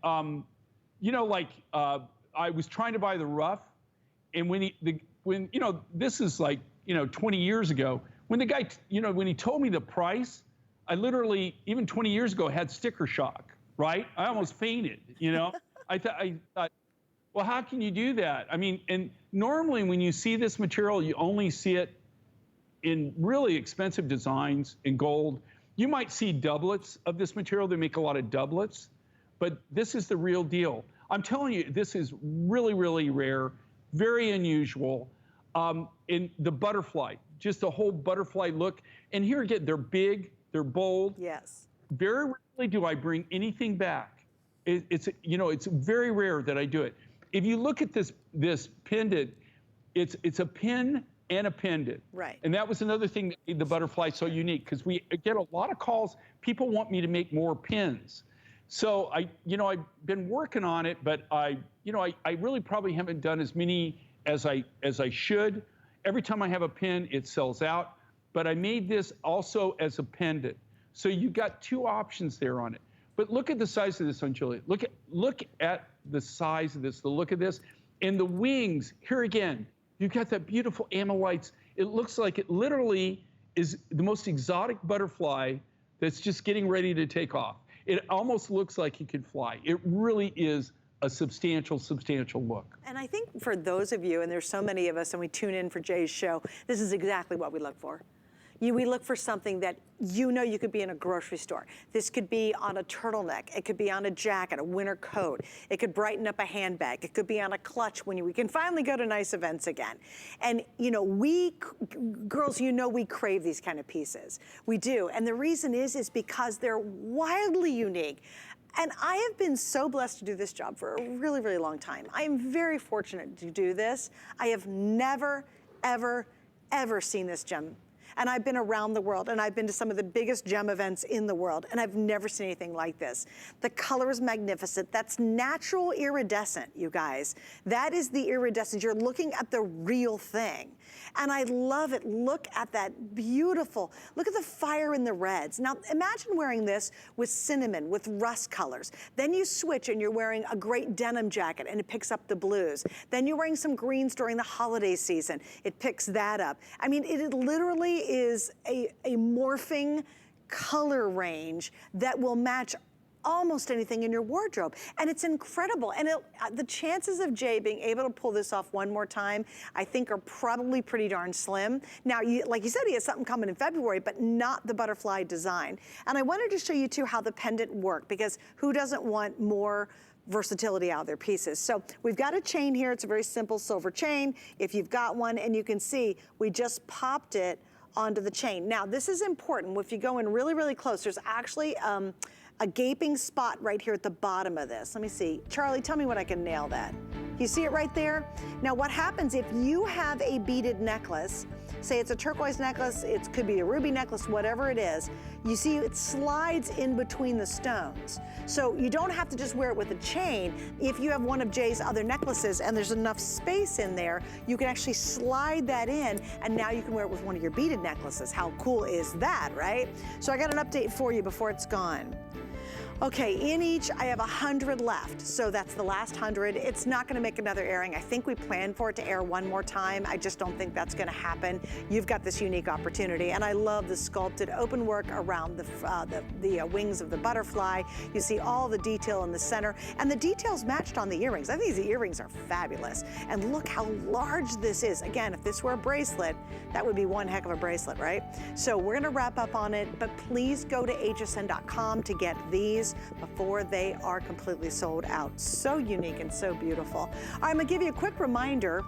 you know, like, I was trying to buy the rough, and when you know, this is like, you know, 20 years ago, when the guy, you know, when he told me the price, I literally, even 20 years ago, had sticker shock, right? I almost fainted, you know? I thought, well, how can you do that? I mean, and normally when you see this material, you only see it in really expensive designs in gold. You might see doublets of this material. They make a lot of doublets, but this is the real deal. I'm telling you, this is really, really rare, very unusual. In the butterfly, just a whole butterfly look. And here again, they're big, they're bold. Yes. Very rarely do I bring anything back. It's you know, it's very rare that I do it. If you look at this pendant, it's a pin and a pendant. Right. And that was another thing that made the butterfly so unique, because we get a lot of calls. People want me to make more pins. So you know, I've been working on it, but you know, I really probably haven't done as many as I should. Every time I have a pin, it sells out. But I made this also as a pendant. So you've got two options there on it. But look at the size of this one, Julia. Look at the size of this, the look of this. And the wings, here again, you've got that beautiful ammonites. It looks like it literally is the most exotic butterfly that's just getting ready to take off. It almost looks like it could fly. It really is a substantial look. And I think for those of you, and there's so many of us, and we tune in for Jay's show, this is exactly what we look for. We look for something that you know you could be in a grocery store. This could be on a turtleneck. It could be on a jacket, a winter coat. It could brighten up a handbag. It could be on a clutch when we can finally go to nice events again. And you know, girls, you know, we crave these kind of pieces. We do. And the reason is because they're wildly unique. And I have been so blessed to do this job for a really, really long time. I am very fortunate to do this. I have never, ever, ever seen this gem. And I've been around the world, and I've been to some of the biggest gem events in the world, and I've never seen anything like this. The color is magnificent. That's natural iridescent, you guys. That is the iridescence. You're looking at the real thing. And I love it. Look at that beautiful, look at the fire in the reds. Now imagine wearing this with cinnamon, with rust colors. Then you switch and you're wearing a great denim jacket and it picks up the blues. Then you're wearing some greens during the holiday season. It picks that up. I mean, it literally is a morphing color range that will match almost anything in your wardrobe. And it's incredible. And the chances of Jay being able to pull this off one more time, I think are probably pretty darn slim. Now, like you said, he has something coming in February, but not the butterfly design. And I wanted to show you too how the pendant worked, because who doesn't want more versatility out of their pieces? So we've got a chain here. It's a very simple silver chain. If you've got one, and you can see, we just popped it onto the chain. Now, this is important. If you go in really, really close, there's actually a gaping spot right here at the bottom of this. Let me see. Charlie, tell me when I can nail that. You see it right there? Now what happens if you have a beaded necklace, say it's a turquoise necklace, it could be a ruby necklace, whatever it is, you see it slides in between the stones. So you don't have to just wear it with a chain. If you have one of Jay's other necklaces and there's enough space in there, you can actually slide that in, and now you can wear it with one of your beaded necklaces. How cool is that, right? So I got an update for you before it's gone. Okay, in each, I have 100 left, so that's the last 100. It's not gonna make another airing. I think we planned for it to air one more time. I just don't think that's gonna happen. You've got this unique opportunity, and I love the sculpted open work around the wings of the butterfly. You see all the detail in the center, and the details matched on the earrings. I think these earrings are fabulous, and look how large this is. Again, if this were a bracelet, that would be one heck of a bracelet, right? So we're gonna wrap up on it, but please go to hsn.com to get these before they are completely sold out. So unique and so beautiful. All right, I'm gonna give you a quick reminder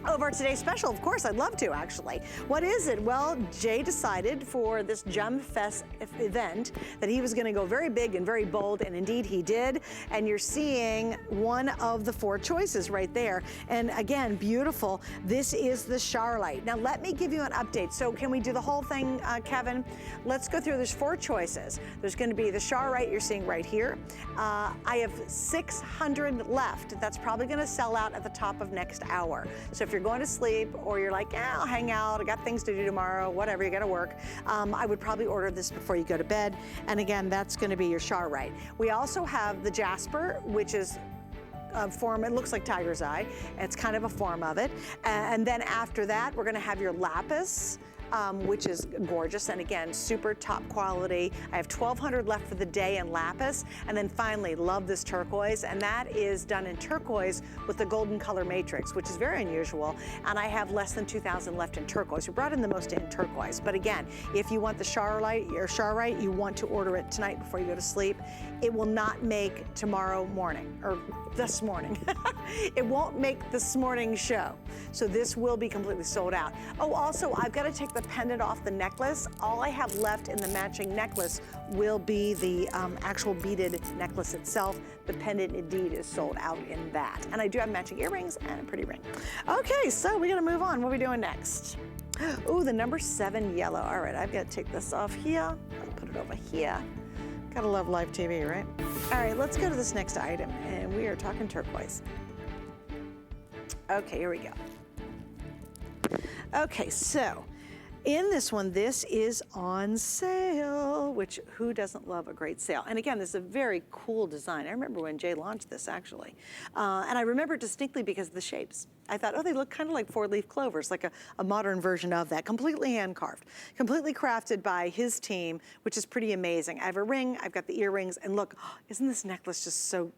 of our today's special. Of course, I'd love to, actually. What is it? Well, Jay decided for this Gem Fest event that he was gonna go very big and very bold, and indeed he did. And you're seeing one of the 4 choices right there. And again, beautiful. This is the CHAROITE. Now, let me give you an update. So can we do the whole thing, Kevin? Let's go through. There's 4 choices. There's gonna be the CHAROITE you're seeing right here. I have 600 left. That's probably gonna sell out at the top of next hour. So if you're going to sleep, or you're like, yeah, I'll hang out, I got things to do tomorrow, whatever, you gotta work, I would probably order this before you go to bed. And again, that's gonna be your CHAROITE. We also have the JASPER, which is a form, it looks like tiger's eye. It's kind of a form of it. And then after that, we're gonna have your LAPIS, which is gorgeous, and again, super top quality. I have 1,200 left for the day in lapis, and then finally, love this turquoise, and that is done in turquoise with the golden color matrix, which is very unusual, and I have less than 2,000 left in turquoise. We brought in the most in turquoise, but again, if you want the CHAROITE, you want to order it tonight before you go to sleep. It will not make tomorrow morning, or this morning. It won't make this morning's show, so this will be completely sold out. Oh, also, I've got to take the pendant off the necklace. All I have left in the matching necklace will be the actual beaded necklace itself. The pendant indeed is sold out in that. And I do have matching earrings and a pretty ring. Okay, so we're gonna move on. What are we doing next? Ooh, the number 7 yellow. All right, I've got to take this off here. I'll put it over here. Gotta love live TV, right? All right, let's go to this next item, and we are talking turquoise. Okay, here we go. Okay, so in this one, this is on sale, which who doesn't love a great sale? And again, this is a very cool design. I remember when Jay launched this, actually. And I remember distinctly because of the shapes. I thought, oh, they look kind of like 4-leaf clovers, like a modern version of that, completely hand-carved, completely crafted by his team, which is pretty amazing. I have a ring, I've got the earrings, and look, oh, isn't this necklace just so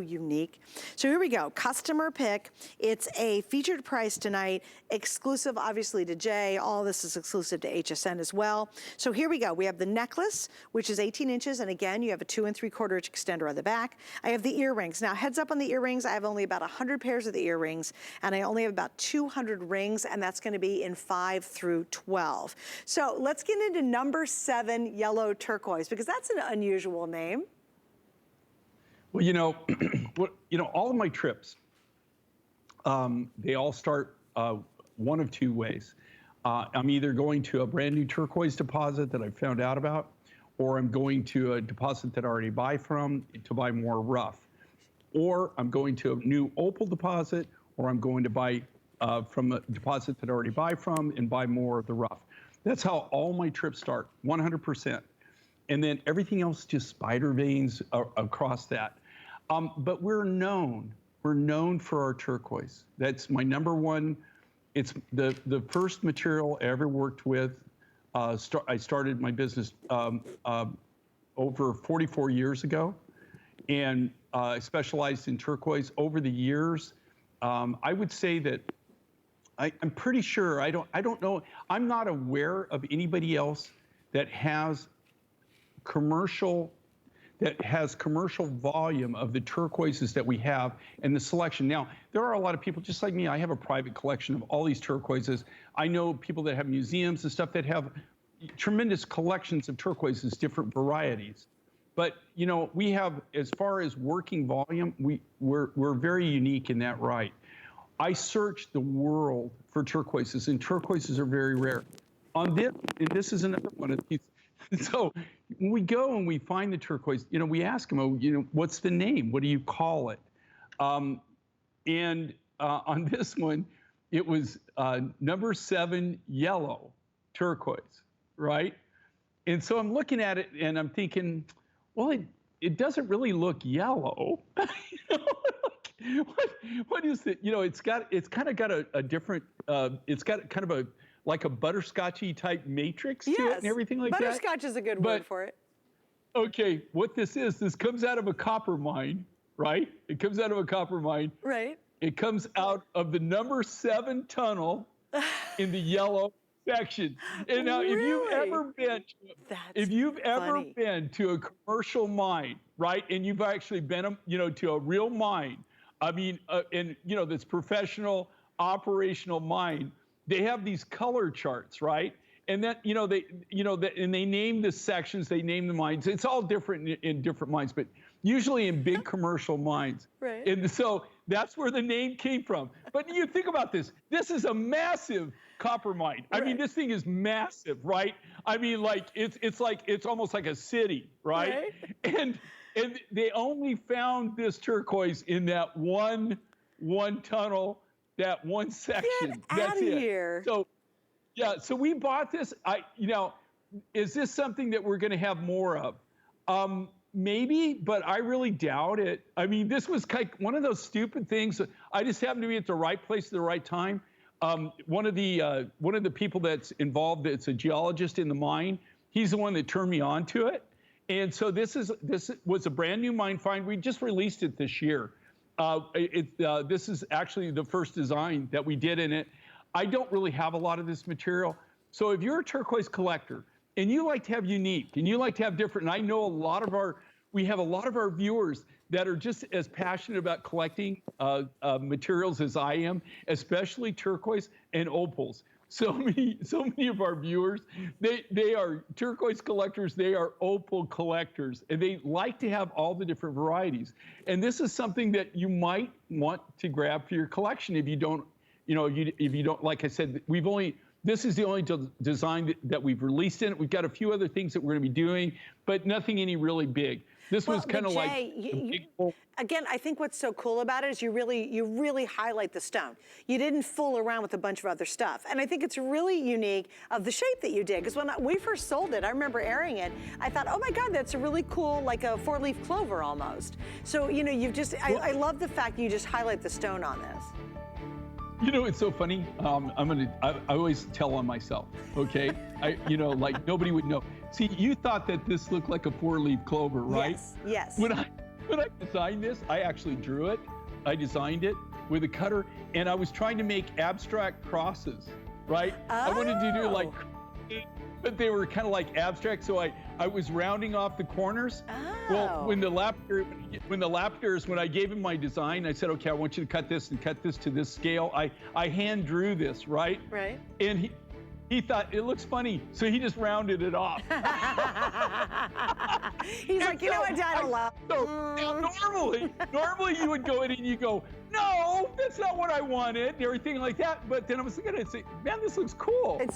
unique? So here we go, customer pick. It's a featured price tonight, exclusive obviously to Jay. All this is exclusive to HSN as well. So here we go. We have the necklace, which is 18 inches, and again, you have a 2 3/4 inch extender on the back. I have the earrings. Now, heads up on the earrings, I have only about 100 pairs of the earrings, and I only have about 200 rings, and that's gonna be in 5 through 12. So let's get into number 7, yellow turquoise, because that's an unusual name. Well, you know, all of my trips, they all start one of 2 ways. I'm either going to a brand new turquoise deposit that I found out about, or I'm going to a deposit that I already buy from to buy more rough. Or I'm going to a new opal deposit, or I'm going to buy from a deposit that I already buy from and buy more of the rough. That's how all my trips start, 100%. And then everything else just spider veins across that. But we're known for our turquoise. That's my number 1. It's the first material I ever worked with. I started my business over 44 years ago, and I specialized in turquoise. Over the years, I would say that I'm pretty sure, I don't know, I'm not aware of anybody else that has commercial volume of the turquoises that we have in the selection. Now, there are a lot of people just like me. I have a private collection of all these turquoises. I know people that have museums and stuff that have tremendous collections of turquoises, different varieties. But you know, we have, as far as working volume, we're very unique in that right. I searched the world for turquoises, and turquoises are very rare. On this, and this is another one of these. So when we go and we find the turquoise, you know, we ask them, oh, you know, what's the name? What do you call it? On this one, it was number 7 yellow turquoise, right? And so I'm looking at it and I'm thinking, well, it doesn't really look yellow. You know, what is it? You know, it's kind of got a different, it's got kind of like a butterscotchy type matrix to it and everything like that. Butterscotch is a good word for it. Okay, what this comes out of a copper mine, right? It comes out of a copper mine. Right. It comes out of the number 7 tunnel in the yellow section. And now, if you've ever been to a commercial mine, right, and you've actually been, you know, to a real mine, I mean, and you know, this professional operational mine, they have these color charts, right? And that, you know, and they name the sections, they name the mines. It's all different in different mines, but usually in big commercial mines. Right. And so that's where the name came from. But you think about this. This is a massive copper mine. I mean, this thing is massive, right? I mean, like, it's almost like a city, right? And they only found this turquoise in that one tunnel, that one section. That's it. Here. So, yeah, so we bought this. You know, is this something that we're going to have more of? Maybe, but I really doubt it. I mean, this was like one of those stupid things. I just happened to be at the right place at the right time. One of the people that's involved, that's a geologist in the mine, he's the one that turned me on to it. And so this was a brand new mine find. We just released it this year. This is actually the first design that we did in it. I don't really have a lot of this material. So if you're a turquoise collector and you like to have unique and you like to have different, and I know we have a lot of our viewers that are just as passionate about collecting materials as I am, especially turquoise and opals. So many of our viewers, they are turquoise collectors, they are opal collectors, and they like to have all the different varieties. And this is something that you might want to grab for your collection if you don't, you know, if you don't, like I said, this is the only design that we've released in it. We've got a few other things that we're going to be doing, but nothing any really big. This was kind of like again, I think what's so cool about it is you really highlight the stone. You didn't fool around with a bunch of other stuff. And I think it's really unique of the shape that you did. Because when we first sold it, I remember airing it, I thought, oh my God, that's a really cool, like a 4-leaf clover almost. So, you know, I love the fact that you just highlight the stone on this. You know, it's so funny. I always tell on myself, okay? You know, like nobody would know. See, you thought that this looked like a 4-leaf clover, right? Yes. When I designed this, I actually drew it. I designed it with a cutter, and I was trying to make abstract crosses, right? I wanted to do like, but they were kind of like abstract, so I was rounding off the corners. Well, when the lapidars, when I gave him my design, I said, okay, I want you to cut this and cut this to this scale. I hand drew this, right? Right. And he thought it looks funny, so he just rounded it off. He's like, you know what, Dad, I love. So normally you would go in and you go, no, that's not what I wanted, and everything like that. But then I was looking at it and say, man, this looks cool. It's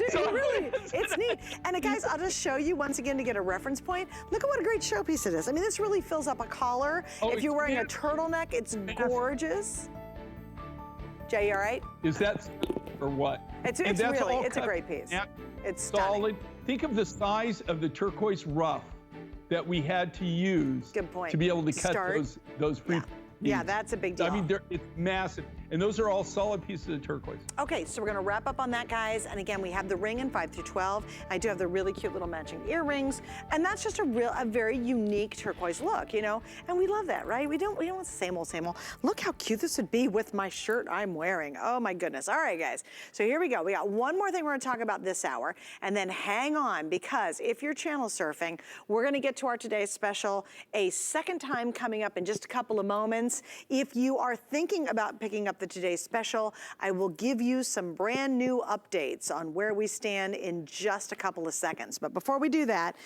neat. And guys, I'll just show you once again to get a reference point. Look at what a great showpiece it is. I mean, this really fills up a collar. If you're wearing a turtleneck, it's gorgeous. Jay, you all right? Is that or what? It's a great piece. It's solid. Think of the size of the turquoise rough that we had to use to be able to cut those free. Yeah, that's a big deal. I mean, it's massive. And those are all solid pieces of turquoise. Okay, so we're gonna wrap up on that, guys. And again, we have the ring in 5 through 12. I do have the really cute little matching earrings. And that's just a very unique turquoise look, you know? And we love that, right? We don't want the same old, same old. Look how cute this would be with my shirt I'm wearing. Oh my goodness. All right, guys. So here we go. We got one more thing we're gonna talk about this hour. And then hang on, because if you're channel surfing, we're gonna get to our today's special a second time coming up in just a couple of moments. If you are thinking about picking up the Today Special. I will give you some brand new updates on where we stand in just a couple of seconds. But before we do that,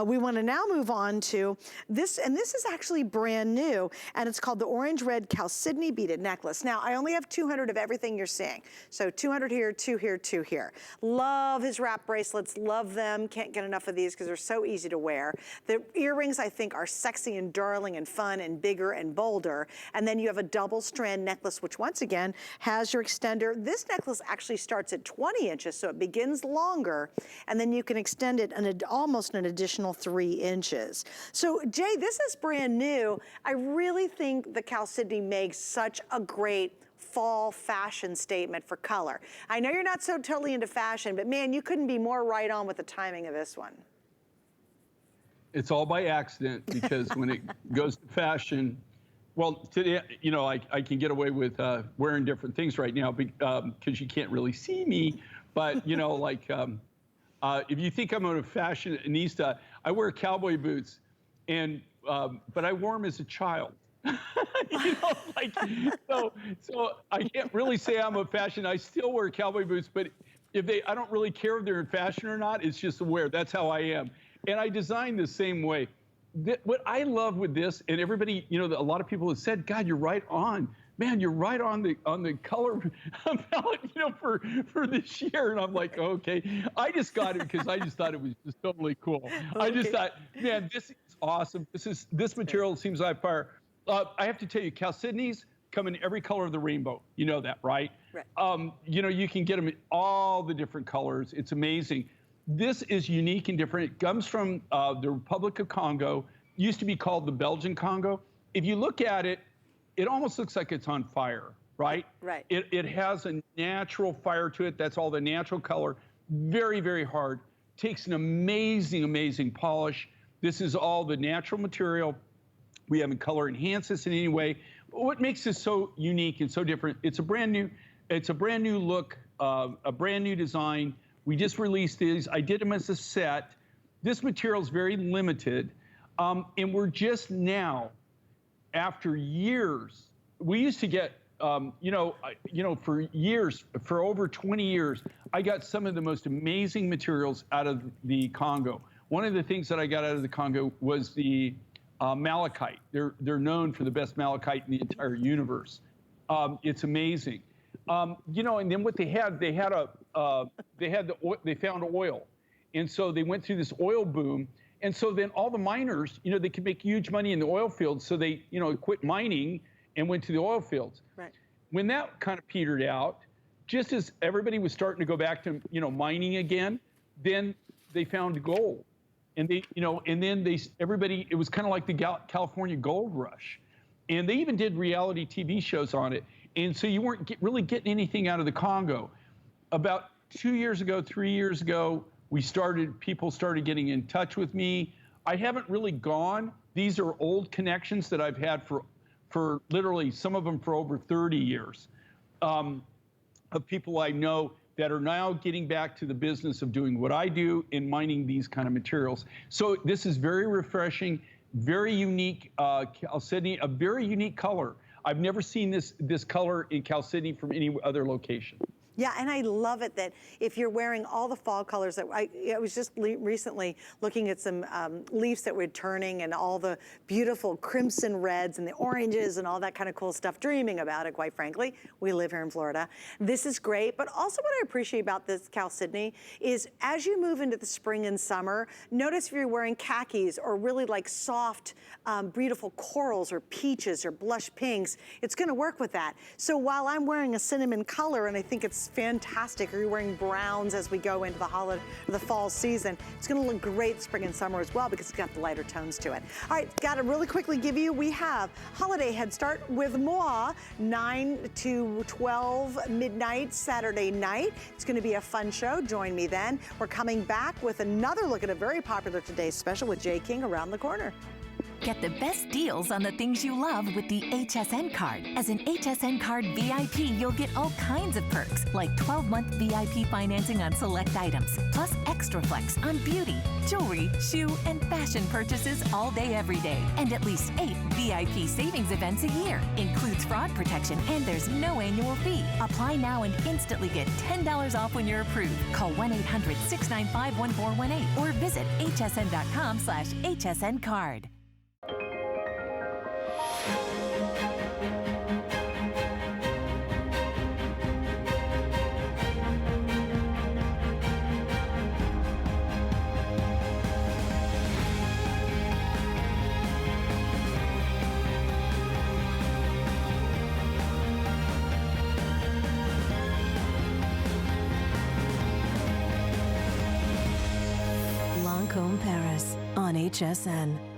we want to now move on to this, and this is actually brand new, and it's called the Orange Red Chalcedony Beaded Necklace. Now, I only have 200 of everything you're seeing. So 200 here, 2 here, 2 here. Love his wrap bracelets, love them. Can't get enough of these because they're so easy to wear. The earrings, I think, are sexy and darling and fun and bigger and bolder. And then you have a double strand necklace, which once again has your extender. This necklace actually starts at 20 inches, so it begins longer, and then you can extend it almost an additional 3 inches. So Jay, this is brand new. I really think the Chalcedony makes such a great fall fashion statement for color. I know you're not so totally into fashion, but man, you couldn't be more right on with the timing of this one. It's all by accident, because when it goes to fashion, well, today, you know, I can get away with wearing different things right now because you can't really see me. But, you know, like if you think I'm a fashionista, I wear cowboy boots, and but I wore them as a child. You know, like, so I can't really say I'm a fashion. I still wear cowboy boots, but I don't really care if they're in fashion or not. It's just wear. That's how I am. And I design the same way. What I love with this, and everybody, you know, a lot of people have said, God, you're right on. Man, you're right on the color palette, you know, for this year. And I'm like, okay. I just got it because I just thought it was just totally cool. Okay. I just thought, man, this is awesome. This material seems like fire. I have to tell you, Chalcedonies come in every color of the rainbow. You know that, right? Right. You know, you can get them in all the different colors. It's amazing. This is unique and different. It comes from the Republic of Congo. It used to be called the Belgian Congo. If you look at it, it almost looks like it's on fire, right? Right. It has a natural fire to it. That's all the natural color. Very, very hard. Takes an amazing, amazing polish. This is all the natural material. We haven't color enhanced this in any way. What makes this so unique and so different? It's a brand new look, a brand new design. We just released these. I did them as a set. This material is very limited, and we're just now, after years, we used to get, you know, for years, for over 20 years, I got some of the most amazing materials out of the Congo. One of the things that I got out of the Congo was the malachite. They're known for the best malachite in the entire universe. It's amazing. You know, and then what they found oil, and so they went through this oil boom, and so then all the miners, you know, they could make huge money in the oil fields, so they, you know, quit mining and went to the oil fields. Right. When that kind of petered out, just as everybody was starting to go back to, you know, mining again, then they found gold, and they, you know, and then everybody, it was kind of like the California gold rush, and they even did reality TV shows on it. And so you weren't really getting anything out of the Congo. About 2 years ago, 3 years ago, people started getting in touch with me. I haven't really gone. These are old connections that I've had for literally, some of them for over 30 years, of people I know that are now getting back to the business of doing what I do in mining these kind of materials. So this is very refreshing, very unique Chalcedony, a very unique color. I've never seen this color in Chalcedony from any other location. Yeah, and I love it that if you're wearing all the fall colors that I was just recently looking at some leaves that were turning, and all the beautiful crimson reds and the oranges and all that kind of cool stuff, dreaming about it, quite frankly. We live here in Florida. This is great, but also what I appreciate about this Chalcedony is as you move into the spring and summer, notice if you're wearing khakis or really like soft, beautiful corals or peaches or blush pinks, it's gonna work with that. So while I'm wearing a cinnamon color, and I think it's fantastic, or you're wearing browns as we go into the fall season, it's gonna look great spring and summer as well because it's got the lighter tones to it. All right, gotta really quickly give you, we have Holiday Head Start with moi, 9 to 12 midnight Saturday night. It's gonna be a fun show. Join me then. We're coming back with another look at a very popular Today's Special with Jay King around the corner. Get the best deals on the things you love with the HSN card. As an HSN card VIP, you'll get all kinds of perks, like 12-month VIP financing on select items, plus extra flex on beauty, jewelry, shoe, and fashion purchases all day, every day. And at least 8 VIP savings events a year. Includes fraud protection, and there's no annual fee. Apply now and instantly get $10 off when you're approved. Call 1-800-695-1418 or visit hsn.com/HSN card. Lancôme Paris on HSN.